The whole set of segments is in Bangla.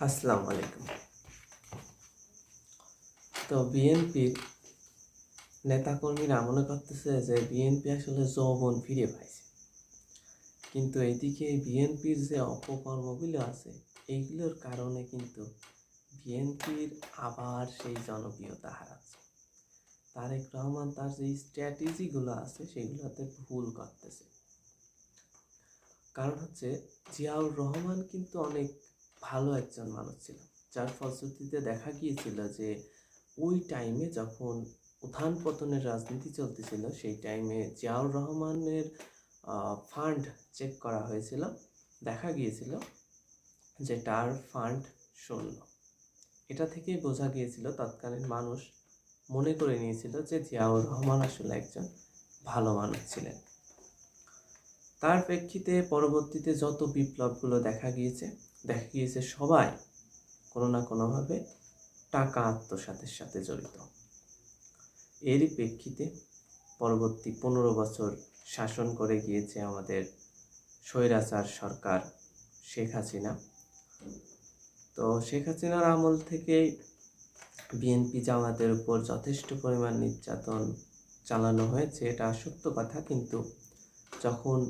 আসসালামু আলাইকুম। তো বিএনপির নেতাকর্মীরা মনে করতেছে যে বিএনপি আসলে যৌবন ফিরে পাইছে, কিন্তু এদিকে বিএনপির যে অপকর্মগুলো আছে এইগুলোর কারণে কিন্তু বিএনপির আবার সেই জনপ্রিয়তা হারাচ্ছে। তারেক রহমান তার যে স্ট্র্যাটেজিগুলো আছে সেগুলোতে ভুল করতেছে। কারণ হচ্ছে জিয়াউর রহমান কিন্তু অনেক ভালো একজন মানুষ ছিল, যার ফলশ্রুতিতে দেখা গিয়েছিল যে ওই টাইমে যখন উত্থান পতনের রাজনীতি চলতেছিল সেই টাইমে জিয়াউর রহমানের ফান্ড চেক করা হয়েছিল, দেখা গিয়েছিল যে তার ফান্ড শূন্য। এটা থেকেই বোঝা গিয়েছিল, তৎকালীন মানুষ মনে করে নিয়েছিল যে জিয়াউর রহমান আসলে একজন ভালো মানুষ ছিলেন। তার প্রেক্ষিতে পরবর্তীতে যত বিপ্লবগুলো দেখা গিয়েছে সবাই কোনো না কোনোভাবে টাকা আত্মসাতের সাথে জড়িত। এরই প্রেক্ষিতে পরবর্তী 15 বছর শাসন করে গিয়েছে আমাদের স্বৈরাচার সরকার শেখ হাসিনা। তো শেখ হাসিনার আমল থেকেই বিএনপি জামাতের উপর যথেষ্ট পরিমাণ নির্যাতন চালানো হয়েছে, এটা সত্য কথা। কিন্তু যখন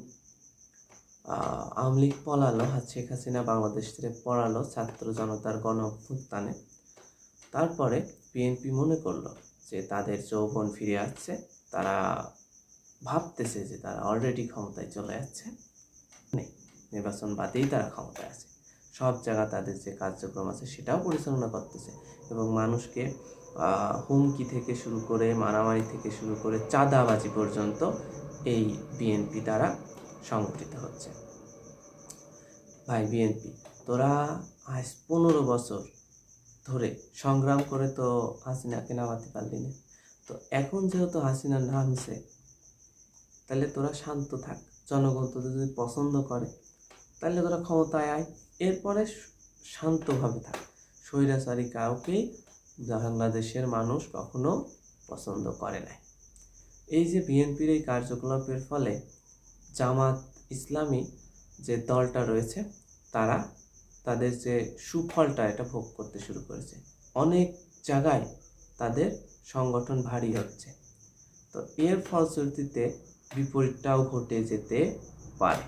আওয়ামী লীগ পলালো, শেখ হাসিনা বাংলাদেশ থেকে পলালো ছাত্র জনতার গণ অভ্যুত্থানে, তারপরে বিএনপি মনে করলো যে তাদের যৌবন ফিরে আসছে, তারা ভাবতেছে যে তারা অলরেডি ক্ষমতায় চলে যাচ্ছে, নির্বাচন বাদেই তারা ক্ষমতায় আছে, সব জায়গা তাদের যে কার্যক্রম আছে সেটাও পরিচালনা করতেছে এবং মানুষকে হুমকি থেকে শুরু করে মারামারি থেকে শুরু করে চাঁদাবাজি পর্যন্ত এই বিএনপি দ্বারা সংগঠিত হচ্ছে। ভাই বিএনপি, তোরা আজ 15 বছর ধরে সংগ্রাম করে তো হাসিনাকে নামাতে পারলি না। তো এখন যেহেতু হাসিনা নামছে, তাহলে তোরা শান্ত থাক। জনগণ তোদের যদি পছন্দ করে তাহলে তোরা ক্ষমতায় আয়, এরপরে শান্তভাবে থাক। স্বৈরাচারী কাউকেই বাংলাদেশের মানুষ কখনো পছন্দ করে নাই। এই যে বিএনপির এই কার্যকলাপের ফলে জামাত ইসলামী যে দলটা রয়েছে তারা তাদের যে সুফলটা এটা ভোগ করতে শুরু করেছে। অনেক জায়গায় তাদের সংগঠন ভারী হচ্ছে। তো এর ফলশ্রুতিতে বিপরীতটাও ঘটে যেতে পারে।